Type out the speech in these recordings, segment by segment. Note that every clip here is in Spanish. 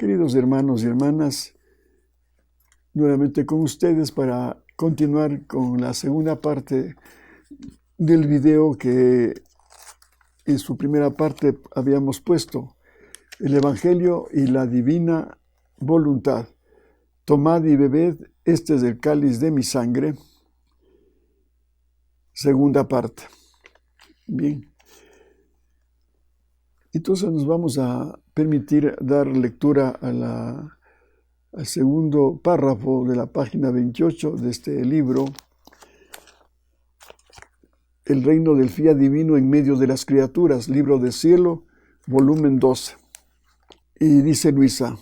Queridos hermanos y hermanas, nuevamente con ustedes para continuar con la segunda parte del video que en su primera parte habíamos puesto, el Evangelio y la divina voluntad. Tomad y bebed, este es el cáliz de mi sangre. Segunda parte. Bien. Entonces nos vamos a permitir dar lectura al segundo párrafo de la página 28 de este libro, El reino del fiat divino en medio de las criaturas, libro de cielo, volumen 12. Y dice Luisa: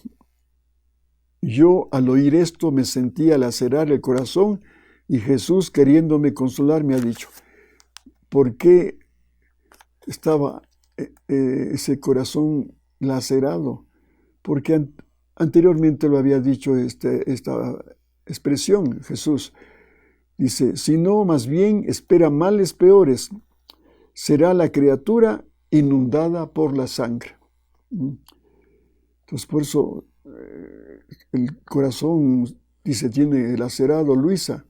yo al oír esto me sentía lacerar el corazón y Jesús, queriéndome consolar, me ha dicho: ¿por qué estaba ese corazón lacerado? Porque anteriormente lo había dicho esta expresión Jesús. Dice: si no, más bien espera males peores, será la criatura inundada por la sangre. Entonces por eso el corazón, dice, tiene lacerado Luisa.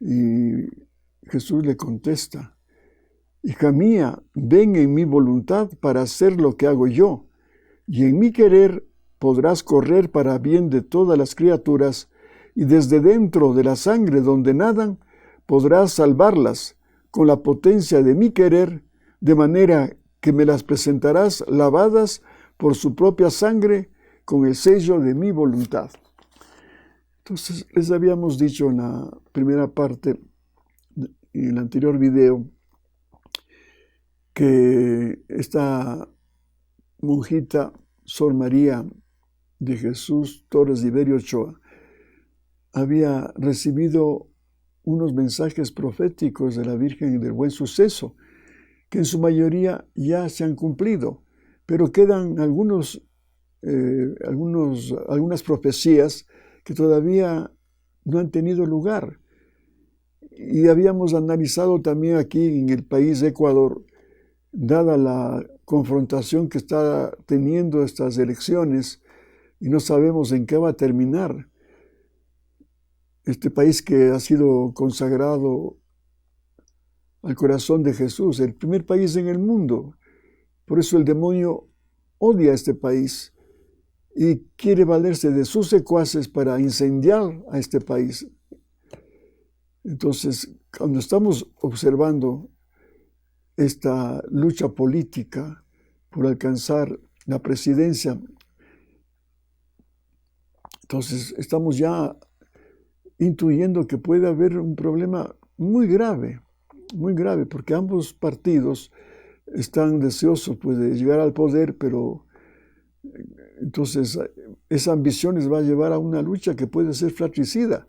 Y Jesús le contesta: hija mía, ven en mi voluntad para hacer lo que hago yo, y en mi querer podrás correr para bien de todas las criaturas, y desde dentro de la sangre donde nadan podrás salvarlas con la potencia de mi querer, de manera que me las presentarás lavadas por su propia sangre con el sello de mi voluntad. Entonces, les habíamos dicho en la primera parte, en el anterior video, que esta monjita, Sor María de Jesús Torres Iberio Ochoa, había recibido unos mensajes proféticos de la Virgen del Buen Suceso, que en su mayoría ya se han cumplido, pero quedan algunas profecías que todavía no han tenido lugar. Y habíamos analizado también aquí en el país de Ecuador, dada la confrontación que está teniendo estas elecciones, y no sabemos en qué va a terminar. Este país que ha sido consagrado al corazón de Jesús, el primer país en el mundo. Por eso el demonio odia a este país y quiere valerse de sus secuaces para incendiar a este país. Entonces, cuando estamos observando esta lucha política por alcanzar la presidencia, entonces estamos ya intuyendo que puede haber un problema muy grave, porque ambos partidos están deseosos pues, de llegar al poder, pero entonces esa ambición les va a llevar a una lucha que puede ser fratricida.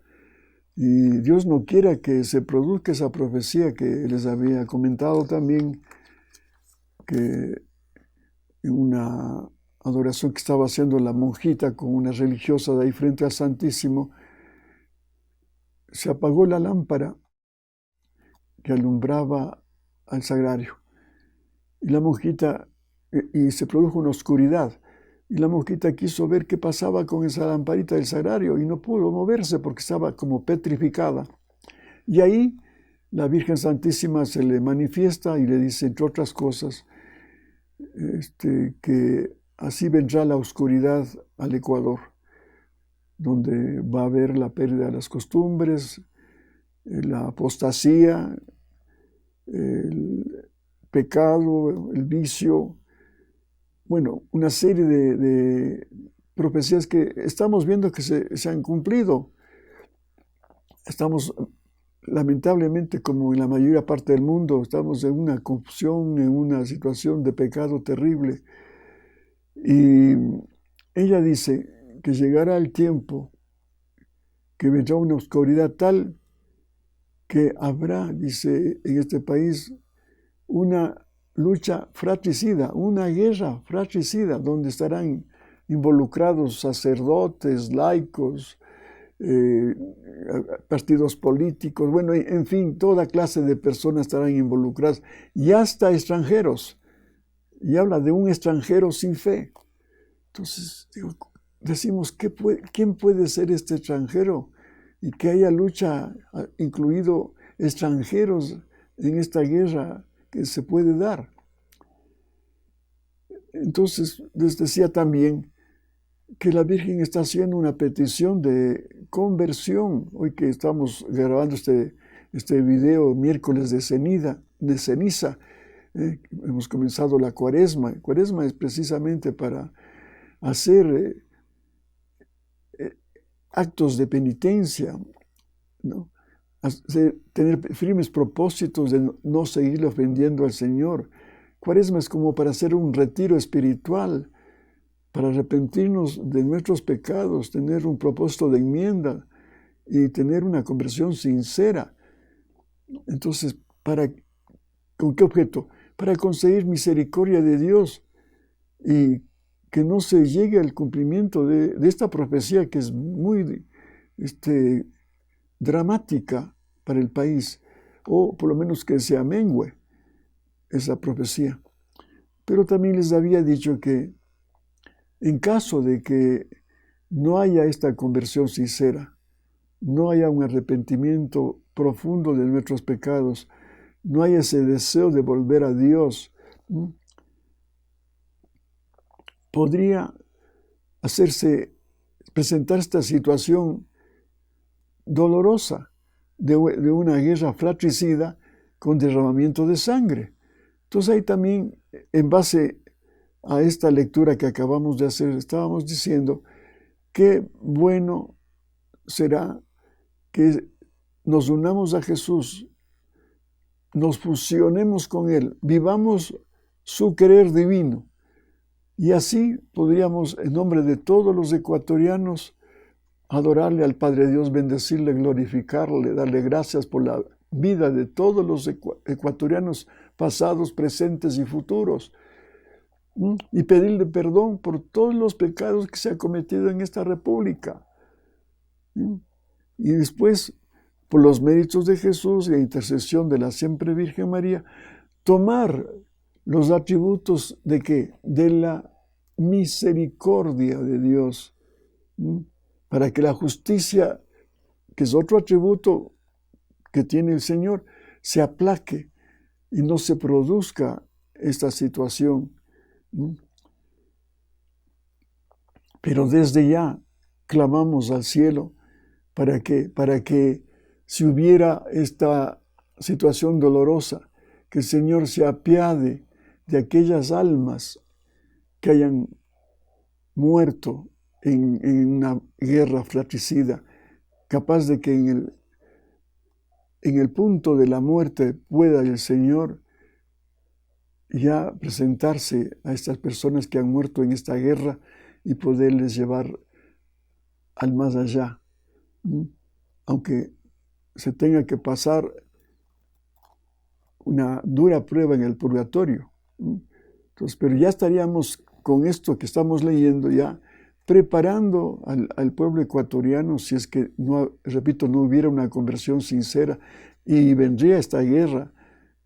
Y Dios no quiera que se produzca esa profecía que les había comentado también, que en una adoración que estaba haciendo la monjita con una religiosa de ahí frente al Santísimo, se apagó la lámpara que alumbraba al sagrario. Y la monjita, y se produjo una oscuridad. Y la monjita quiso ver qué pasaba con esa lamparita del sagrario y no pudo moverse porque estaba como petrificada. Y ahí la Virgen Santísima se le manifiesta y le dice, entre otras cosas, que así vendrá la oscuridad al Ecuador, donde va a haber la pérdida de las costumbres, la apostasía, el pecado, el vicio, bueno, una serie de profecías que estamos viendo que se han cumplido. Estamos, lamentablemente, como en la mayor parte del mundo, estamos en una confusión, en una situación de pecado terrible. Y ella dice que llegará el tiempo que vendrá una oscuridad tal que habrá, dice, en este país una lucha fratricida, una guerra fratricida, donde estarán involucrados sacerdotes, laicos, partidos políticos, bueno, en fin, toda clase de personas estarán involucradas, y hasta extranjeros, y habla de un extranjero sin fe. Entonces, digo, decimos, ¿quién puede ser este extranjero? Y que haya lucha, incluido extranjeros en esta guerra que se puede dar. Entonces, les decía también que la Virgen está haciendo una petición de conversión. Hoy que estamos grabando este video miércoles de ceniza, hemos comenzado la Cuaresma. Cuaresma es precisamente para hacer actos de penitencia, ¿no? Tener firmes propósitos de no seguir ofendiendo al Señor. Cuaresma es como para hacer un retiro espiritual, para arrepentirnos de nuestros pecados, tener un propósito de enmienda y tener una conversión sincera. Entonces, ¿con qué objeto? Para conseguir misericordia de Dios y que no se llegue al cumplimiento de esta profecía que es muy dramática para el país, o por lo menos que se amengüe esa profecía. Pero también les había dicho que en caso de que no haya esta conversión sincera, no haya un arrepentimiento profundo de nuestros pecados, no haya ese deseo de volver a Dios, podría presentar esta situación dolorosa de una guerra fratricida con derramamiento de sangre. Entonces ahí también, en base a esta lectura que acabamos de hacer, estábamos diciendo qué bueno será que nos unamos a Jesús, nos fusionemos con Él, vivamos su querer divino. Y así podríamos, en nombre de todos los ecuatorianos, adorarle al Padre Dios, bendecirle, glorificarle, darle gracias por la vida de todos los ecuatorianos pasados, presentes y futuros, y pedirle perdón por todos los pecados que se han cometido en esta república. Y después, por los méritos de Jesús y la intercesión de la siempre Virgen María, tomar los atributos de ¿qué? De la misericordia de Dios, para que la justicia, que es otro atributo que tiene el Señor, se aplaque y no se produzca esta situación. Pero desde ya clamamos al cielo para que si hubiera esta situación dolorosa, que el Señor se apiade de aquellas almas que hayan muerto en una guerra fratricida, capaz de que en el punto de la muerte pueda el Señor ya presentarse a estas personas que han muerto en esta guerra y poderles llevar al más allá, aunque se tenga que pasar una dura prueba en el purgatorio. Entonces, pero ya estaríamos con esto que estamos leyendo ya preparando al pueblo ecuatoriano, si es que, no hubiera una conversión sincera y vendría esta guerra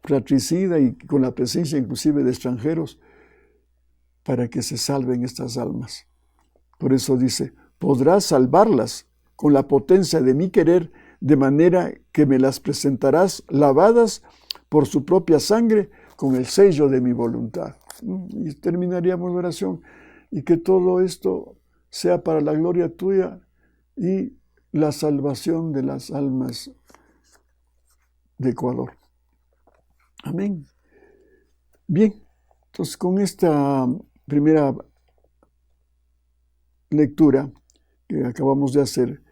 fratricida y con la presencia inclusive de extranjeros, para que se salven estas almas. Por eso dice, podrás salvarlas con la potencia de mi querer, de manera que me las presentarás lavadas por su propia sangre con el sello de mi voluntad. Y terminaríamos la oración, y que todo esto sea para la gloria tuya y la salvación de las almas de Ecuador. Amén. Bien, entonces con esta primera lectura que acabamos de hacer,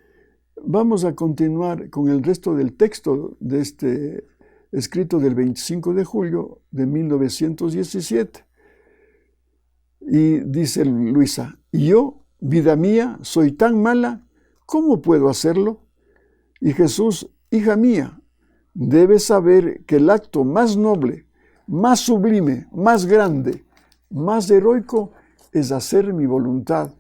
vamos a continuar con el resto del texto de este escrito del 25 de julio de 1917. Y dice Luisa, yo, vida mía, soy tan mala, ¿cómo puedo hacerlo? Y Jesús, hija mía, debes saber que el acto más noble, más sublime, más grande, más heroico es hacer mi voluntad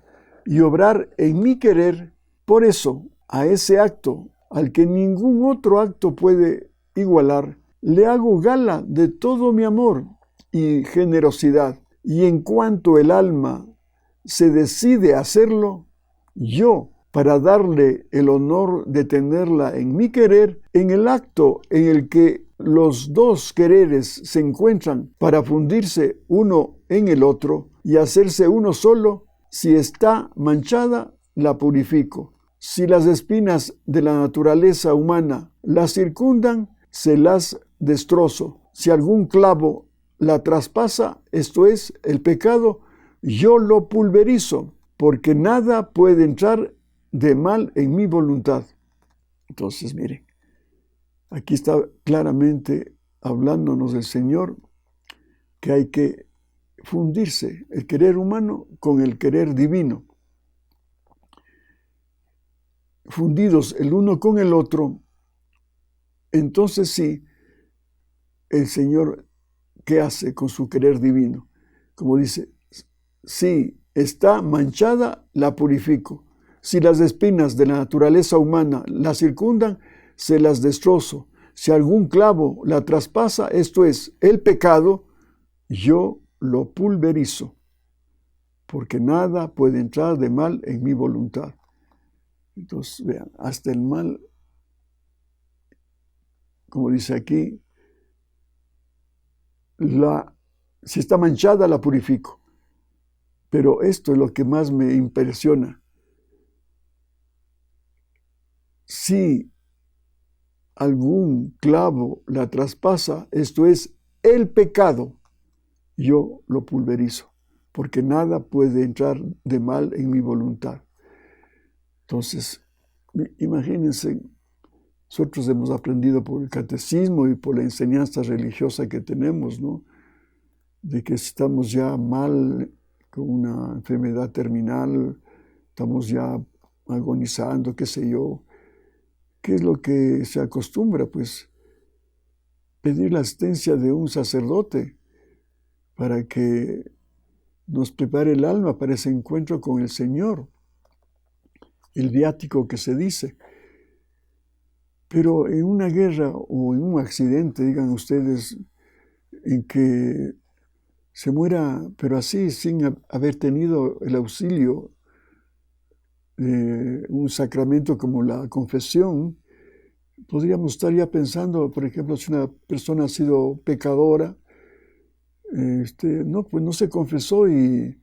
y obrar en mi querer. Por eso, a ese acto, al que ningún otro acto puede igualar, le hago gala de todo mi amor y generosidad. Y en cuanto el alma se decide a hacerlo, yo, para darle el honor de tenerla en mi querer, en el acto en el que los dos quereres se encuentran para fundirse uno en el otro y hacerse uno solo, si está manchada, la purifico. Si las espinas de la naturaleza humana la circundan, se las destrozo. Si algún clavo la traspasa, esto es, el pecado, yo lo pulverizo, porque nada puede entrar de mal en mi voluntad. Entonces, miren, aquí está claramente hablándonos el Señor que hay que fundirse el querer humano con el querer divino. Fundidos el uno con el otro, entonces sí, el Señor, ¿qué hace con su querer divino? Como dice, si está manchada, la purifico. Si las espinas de la naturaleza humana la circundan, se las destrozo. Si algún clavo la traspasa, esto es, el pecado, yo lo pulverizo, porque nada puede entrar de mal en mi voluntad. Entonces, vean, hasta el mal, como dice aquí, si está manchada, la purifico. Pero esto es lo que más me impresiona. Si algún clavo la traspasa, esto es, el pecado, yo lo pulverizo, porque nada puede entrar de mal en mi voluntad. Entonces, imagínense, nosotros hemos aprendido por el catecismo y por la enseñanza religiosa que tenemos, ¿no? De que estamos ya mal con una enfermedad terminal, estamos ya agonizando, qué sé yo. ¿Qué es lo que se acostumbra? Pues pedir la asistencia de un sacerdote para que nos prepare el alma para ese encuentro con el Señor, el viático que se dice. Pero en una guerra o en un accidente, digan ustedes, en que se muera, pero así sin haber tenido el auxilio de un sacramento como la confesión, podríamos estar ya pensando, por ejemplo, si una persona ha sido pecadora, pues no se confesó y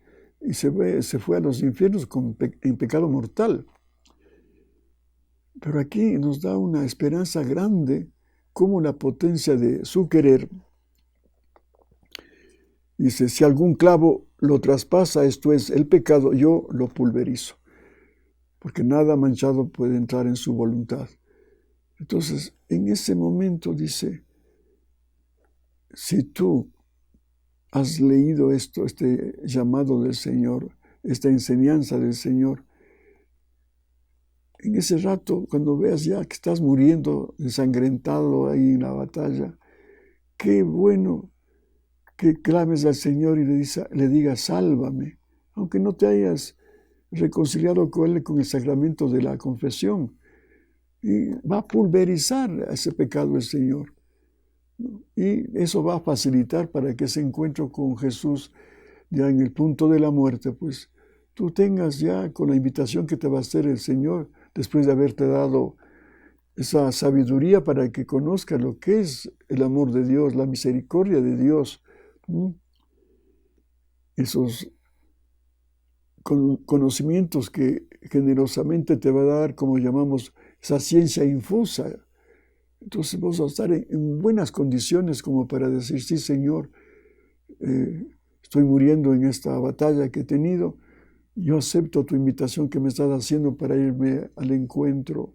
se fue a los infiernos en pecado mortal. Pero aquí nos da una esperanza grande, como la potencia de su querer. Dice, si algún clavo lo traspasa, esto es, el pecado, yo lo pulverizo, porque nada manchado puede entrar en su voluntad. Entonces, en ese momento dice, si tú has leído esto, este llamado del Señor, esta enseñanza del Señor, en ese rato, cuando veas ya que estás muriendo, ensangrentado ahí en la batalla, qué bueno que clames al Señor y le digas, sálvame, aunque no te hayas reconciliado con Él con el sacramento de la confesión. Y va a pulverizar ese pecado el Señor. Y eso va a facilitar para que ese encuentro con Jesús, ya en el punto de la muerte, pues tú tengas ya con la invitación que te va a hacer el Señor, después de haberte dado esa sabiduría para que conozcas lo que es el amor de Dios, la misericordia de Dios. Esos conocimientos que generosamente te va a dar, como llamamos, esa ciencia infusa. Entonces vamos a estar en buenas condiciones como para decir, sí, Señor, estoy muriendo en esta batalla que he tenido. Yo acepto tu invitación que me estás haciendo para irme al encuentro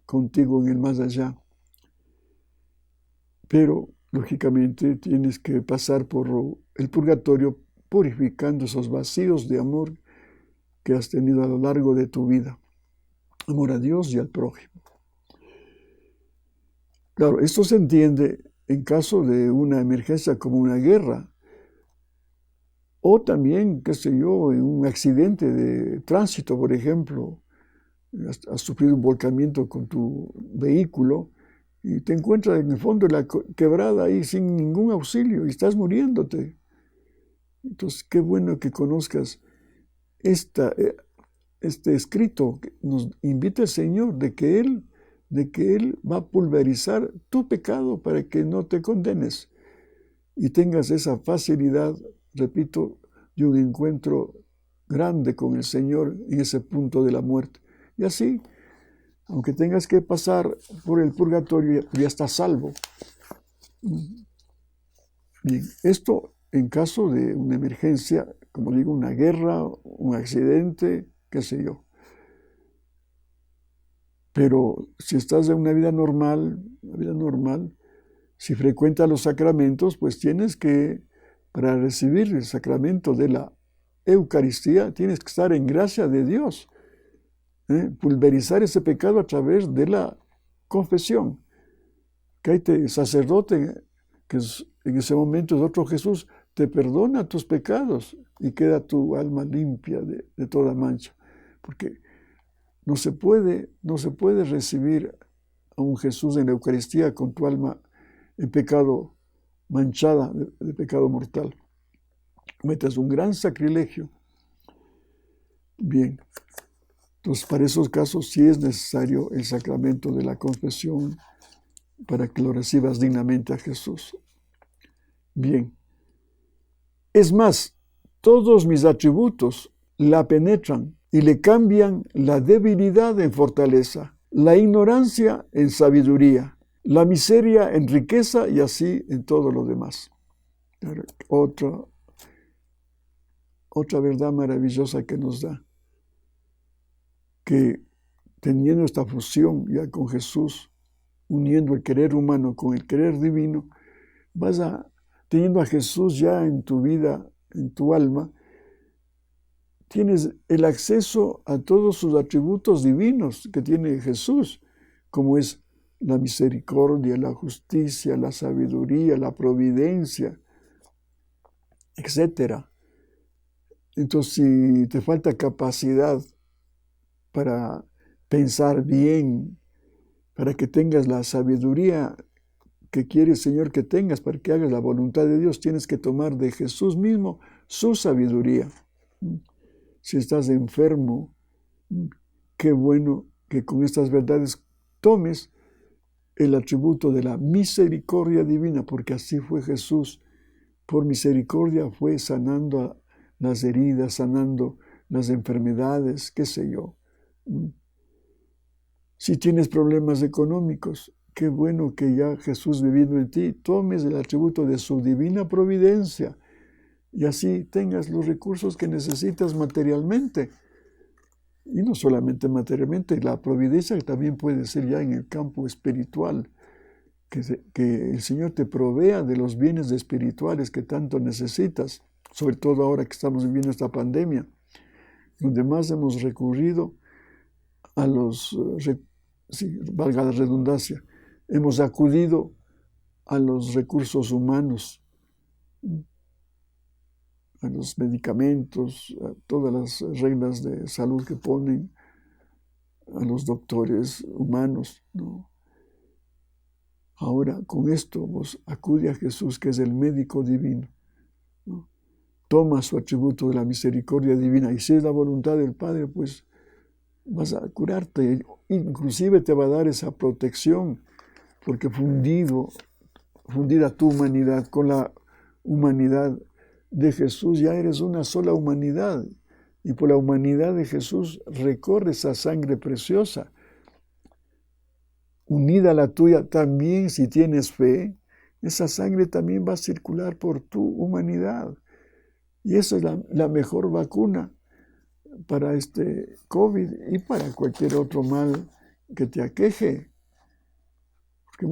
contigo en el más allá. Pero, lógicamente, tienes que pasar por el purgatorio purificando esos vacíos de amor que has tenido a lo largo de tu vida. Amor a Dios y al prójimo. Claro, esto se entiende en caso de una emergencia como una guerra, o también, qué sé yo, en un accidente de tránsito, por ejemplo, has sufrido un volcamiento con tu vehículo y te encuentras en el fondo de la quebrada ahí sin ningún auxilio y estás muriéndote. Entonces, qué bueno que conozcas escrito, nos invita el Señor de que Él va a pulverizar tu pecado para que no te condenes y tengas esa facilidad, repito, de un encuentro grande con el Señor en ese punto de la muerte. Y así, aunque tengas que pasar por el purgatorio, ya estás salvo. Bien, esto en caso de una emergencia, como digo, una guerra, un accidente, qué sé yo. Pero si estás en una vida normal, si frecuentas los sacramentos, pues tienes que, para recibir el sacramento de la Eucaristía, tienes que estar en gracia de Dios. Pulverizar ese pecado a través de la confesión. Que el sacerdote, que en ese momento es otro Jesús, te perdona tus pecados y queda tu alma limpia de toda mancha. Porque no se puede recibir a un Jesús en la Eucaristía con tu alma en pecado, manchada de pecado mortal. Cometes un gran sacrilegio. Bien, entonces para esos casos sí es necesario el sacramento de la confesión para que lo recibas dignamente a Jesús. Bien, es más, todos mis atributos la penetran y le cambian la debilidad en fortaleza, la ignorancia en sabiduría, la miseria en riqueza y así en todo lo demás. Otra verdad maravillosa que nos da, que teniendo esta fusión ya con Jesús, uniendo el querer humano con el querer divino, teniendo a Jesús ya en tu vida, en tu alma, tienes el acceso a todos sus atributos divinos que tiene Jesús, como es la misericordia, la justicia, la sabiduría, la providencia, etc. Entonces, si te falta capacidad para pensar bien, para que tengas la sabiduría que quiere el Señor que tengas, para que hagas la voluntad de Dios, tienes que tomar de Jesús mismo su sabiduría. Si estás enfermo, qué bueno que con estas verdades tomes el atributo de la misericordia divina, porque así fue Jesús. Por misericordia fue sanando las heridas, sanando las enfermedades, qué sé yo. Si tienes problemas económicos, qué bueno que ya Jesús viviendo en ti, tomes el atributo de su divina providencia y así tengas los recursos que necesitas materialmente. Y no solamente materialmente, la providencia también puede ser ya en el campo espiritual, que el Señor te provea de los bienes espirituales que tanto necesitas, sobre todo ahora que estamos viviendo esta pandemia, donde más hemos recurrido a valga la redundancia, hemos acudido a los recursos humanos, a los medicamentos, a todas las reglas de salud que ponen, a los doctores humanos, ¿no? Ahora, con esto, vos acude a Jesús, que es el médico divino, ¿no? Toma su atributo de la misericordia divina, y si es la voluntad del Padre, pues vas a curarte, inclusive te va a dar esa protección, porque fundida tu humanidad con la humanidad de Jesús, ya eres una sola humanidad, y por la humanidad de Jesús recorre esa sangre preciosa, unida a la tuya también. Si tienes fe, esa sangre también va a circular por tu humanidad, y esa es la mejor vacuna para este COVID y para cualquier otro mal que te aqueje. Porque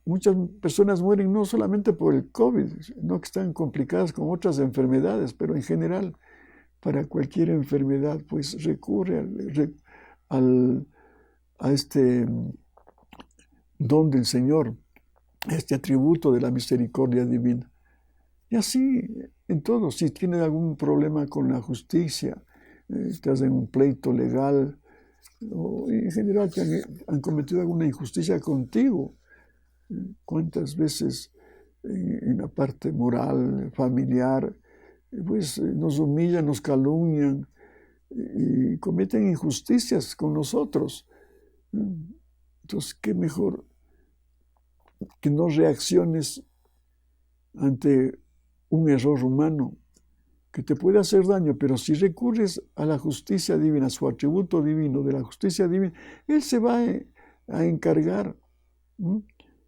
muchas personas mueren no solamente por el COVID, no que están complicadas con otras enfermedades, pero en general, para cualquier enfermedad, pues recurre a este don del Señor, este atributo de la misericordia divina. Y así en todo, si tienes algún problema con la justicia, estás en un pleito legal, o en general te han cometido alguna injusticia contigo, cuántas veces en la parte moral, familiar, pues nos humillan, nos calumnian, y cometen injusticias con nosotros. Entonces, qué mejor que no reacciones ante un error humano que te puede hacer daño, pero si recurres a la justicia divina, su atributo divino de la justicia divina, Él se va a encargar,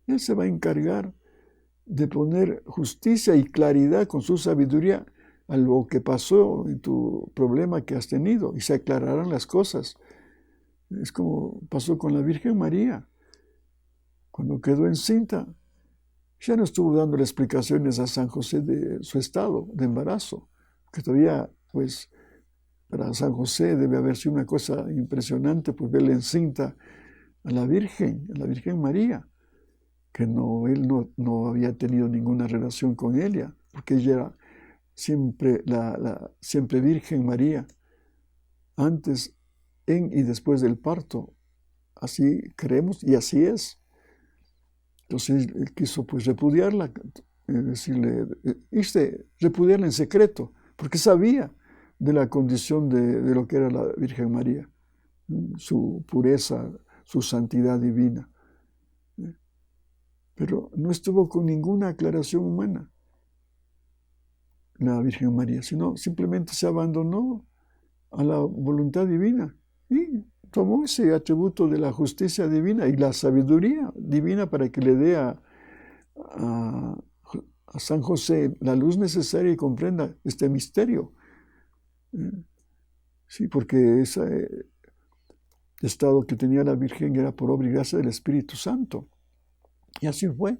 Él se va a encargar de poner justicia y claridad con su sabiduría a lo que pasó en tu problema que has tenido, y se aclararán las cosas. Es como pasó con la Virgen María. Cuando quedó encinta, ya no estuvo dándole explicaciones a San José de su estado de embarazo, que todavía, pues, para San José debe haber sido una cosa impresionante, pues verle encinta a la Virgen María, que él no había tenido ninguna relación con ella, porque ella era siempre siempre Virgen María, antes, en y después del parto. Así creemos y así es. Entonces él quiso pues repudiarla, repudiarla en secreto, porque sabía de la condición de lo que era la Virgen María, su pureza, su santidad divina. Pero no estuvo con ninguna aclaración humana la Virgen María, sino simplemente se abandonó a la voluntad divina y tomó ese atributo de la justicia divina y la sabiduría divina para que le dé a San José la luz necesaria y comprenda este misterio. Sí, porque ese estado que tenía la Virgen era por obra y gracia del Espíritu Santo. Y así fue.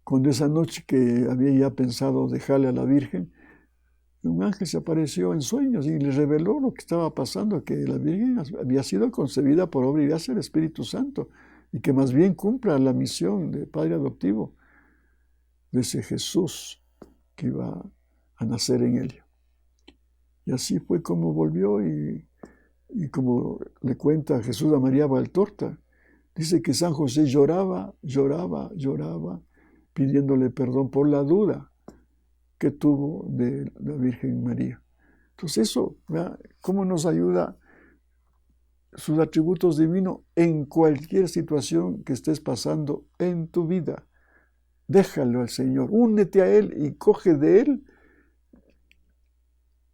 Cuando esa noche que había ya pensado dejarle a la Virgen, un ángel se apareció en sueños y le reveló lo que estaba pasando, que la Virgen había sido concebida por obra y gracia del Espíritu Santo y que más bien cumpla la misión de padre adoptivo de ese Jesús que iba a nacer en ella. Y así fue como volvió y como le cuenta Jesús a María Valtorta, dice que San José lloraba, pidiéndole perdón por la duda que tuvo de la Virgen María. Entonces eso, ¿verdad? ¿Cómo nos ayuda sus atributos divinos en cualquier situación que estés pasando en tu vida? Déjalo al Señor, únete a Él y coge de Él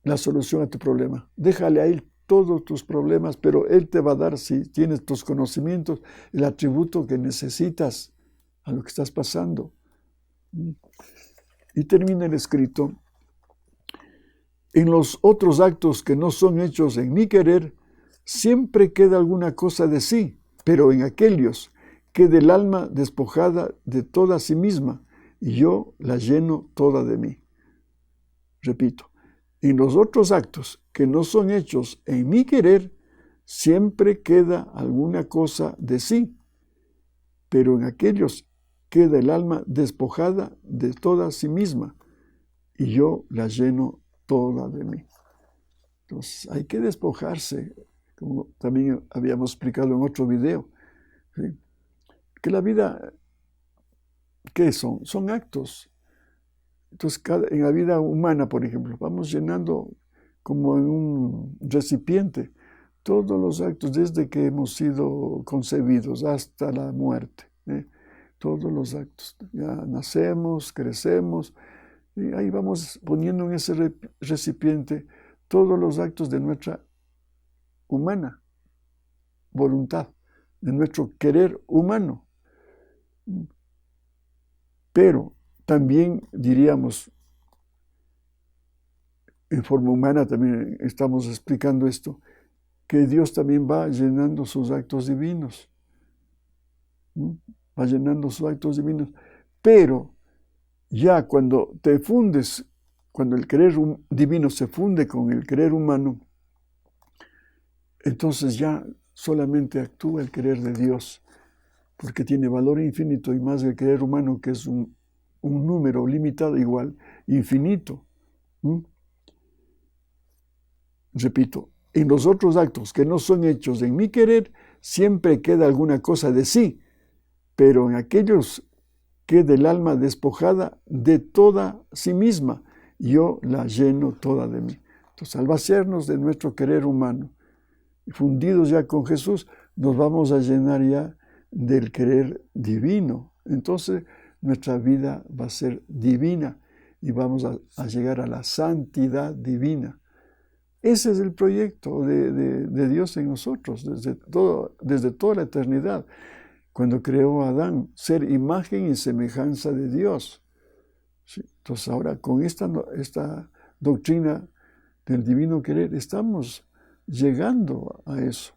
la solución a tu problema. Déjale a Él todos tus problemas, pero Él te va a dar, si tienes tus conocimientos, el atributo que necesitas a lo que estás pasando. Y termina el escrito: en los otros actos que no son hechos en mi querer, siempre queda alguna cosa de sí, pero en aquellos queda el alma despojada de toda sí misma, y yo la lleno toda de mí. Repito, en los otros actos que no son hechos en mi querer, siempre queda alguna cosa de sí, pero en aquellos queda el alma despojada de toda sí misma, y yo la lleno toda de mí. Entonces hay que despojarse, como también habíamos explicado en otro video, ¿sí? Que la vida, ¿qué son? Son actos. Entonces en la vida humana, por ejemplo, vamos llenando como en un recipiente todos los actos desde que hemos sido concebidos hasta la muerte, todos los actos. Ya nacemos, crecemos, y ahí vamos poniendo en ese recipiente todos los actos de nuestra humana voluntad, de nuestro querer humano. Pero también diríamos, en forma humana también estamos explicando esto, que Dios también va llenando sus actos divinos. Va llenando sus actos divinos. Pero ya cuando te fundes, cuando el querer divino se funde con el querer humano, entonces ya solamente actúa el querer de Dios, porque tiene valor infinito y más el querer humano, que es un número limitado igual, infinito. Repito, en los otros actos que no son hechos en mi querer, siempre queda alguna cosa de sí, pero en aquellos queda el alma despojada de toda sí misma, yo la lleno toda de mí. Entonces, al vaciarnos de nuestro querer humano, fundidos ya con Jesús, nos vamos a llenar ya del querer divino. Entonces, nuestra vida va a ser divina y vamos a llegar a la santidad divina. Ese es el proyecto de Dios en nosotros, desde toda la eternidad, cuando creó a Adán, ser imagen y semejanza de Dios. ¿Sí? Entonces ahora con esta doctrina del divino querer estamos llegando a eso.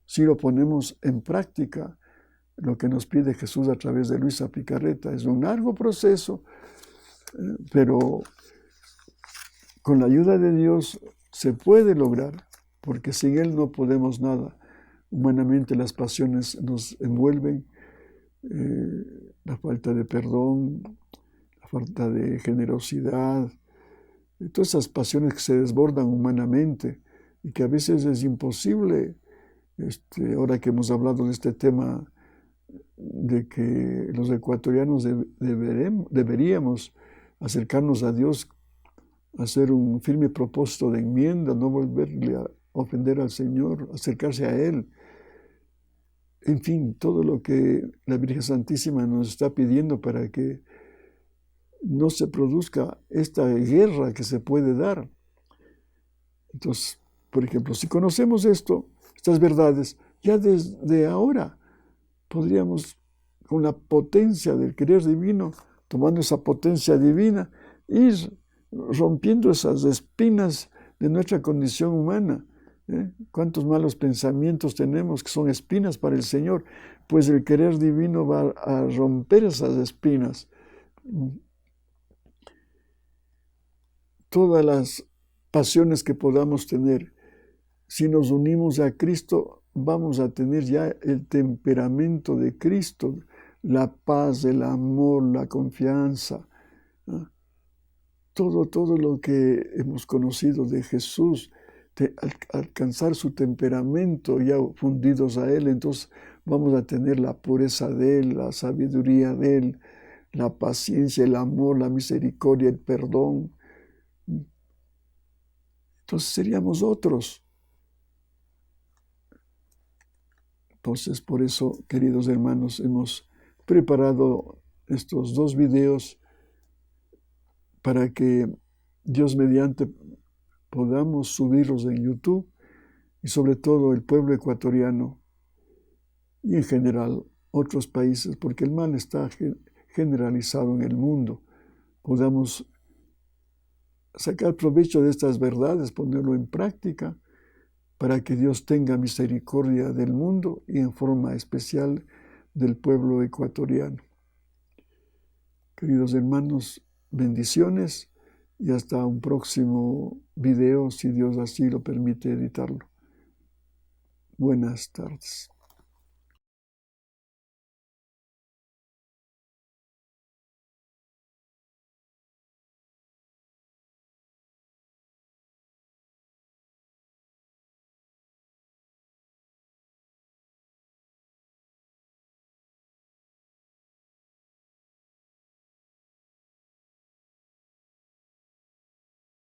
Si lo ponemos en práctica, lo que nos pide Jesús a través de Luisa Picarreta es un largo proceso, pero con la ayuda de Dios se puede lograr, porque sin Él no podemos nada. Humanamente las pasiones nos envuelven, la falta de perdón, la falta de generosidad, todas esas pasiones que se desbordan humanamente y que a veces es imposible, ahora que hemos hablado de este tema de que los ecuatorianos deberíamos acercarnos a Dios, hacer un firme propósito de enmienda, no volverle a ofender al Señor, acercarse a Él. En fin, todo lo que la Virgen Santísima nos está pidiendo para que no se produzca esta guerra que se puede dar. Entonces, por ejemplo, si conocemos estas verdades, ya desde ahora podríamos, con la potencia del querer divino, tomando esa potencia divina, ir rompiendo esas espinas de nuestra condición humana. ¿Cuántos malos pensamientos tenemos que son espinas para el Señor? Pues el querer divino va a romper esas espinas. Todas las pasiones que podamos tener, si nos unimos a Cristo, vamos a tener ya el temperamento de Cristo, la paz, el amor, la confianza, ¿no? Todo lo que hemos conocido de Jesús, alcanzar su temperamento ya fundidos a Él, entonces vamos a tener la pureza de Él, la sabiduría de Él, la paciencia, el amor, la misericordia, el perdón. Entonces seríamos otros. Entonces, por eso, queridos hermanos, hemos preparado estos 2 videos para que Dios mediante podamos subirlos en YouTube y sobre todo el pueblo ecuatoriano y en general otros países, porque el mal está generalizado en el mundo, podamos sacar provecho de estas verdades, ponerlo en práctica para que Dios tenga misericordia del mundo y en forma especial del pueblo ecuatoriano. Queridos hermanos, bendiciones y hasta un próximo video, si Dios así lo permite editarlo. Buenas tardes.